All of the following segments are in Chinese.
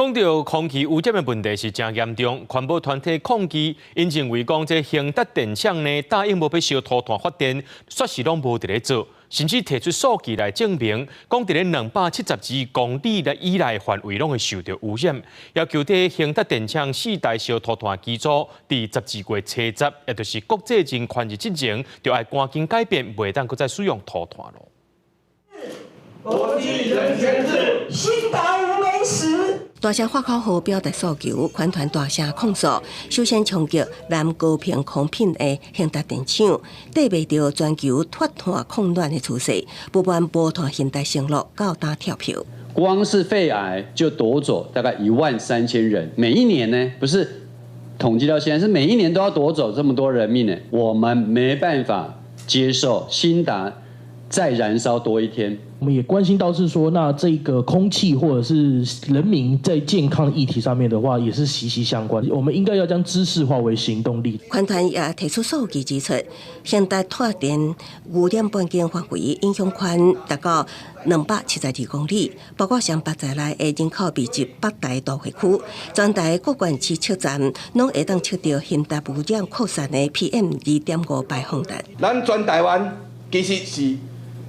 讲到空气污染的问题是真严重，环保团体抗议，因认为讲这兴达电厂呢答应无要烧土炭发电，确实拢无伫咧做，甚至提出数据来证明，讲伫咧272公里的以内范围拢会受到污染。要求伫兴达电厂4代烧土炭基础，伫12月初10，也就是国际人权日之前，就要赶紧改变，袂当搁再使用土炭咯。国际人权日，新达无美食。大声发口号表达诉求，环团大声控诉，首先冲击南高平空品的兴达电厂，对袂到全球脱碳控暖的趋势，不断波团现代承诺高大跳票。光是肺癌就夺走大概13000人，每一年呢，不是统计到现在，是每一年都要夺走这么多人命呢，我们没办法接受新达再燃烧多一天。我们也关心到是说，那这个空气或者是人民在健康的议题上面的话，也是息息相关。我们应该要将知识化为行动力。环团也提出数据指出，现代拓电污染半径范围影响宽达到272公里，包括上北在内的人口密集8大都会区，全台各县市测站拢会当测到现代污染扩散的 PM2.5排放值。咱全台湾其实是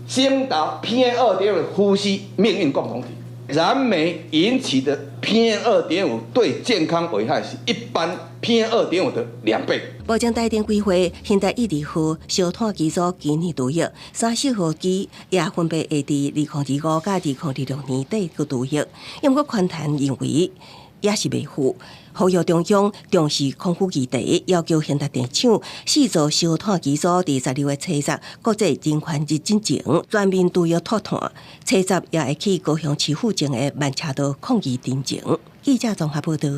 兴达 PM2.5 呼吸命运共同体，燃煤引起的 PM2.5 对健康危害是一般 PM2.5 的2倍。保证台电规划现代1、2号烧炭机组今年投入，3、4号机也分别会伫2025甲2026年底去投入。因过环团认为也是未符，呼吁中央重视空污议题，要求兴达电厂4座烧炭机组伫12月初10国际人权日之前全面投入脱碳。初10也会去高雄市府前的万车道抗议进程。记者综合报道。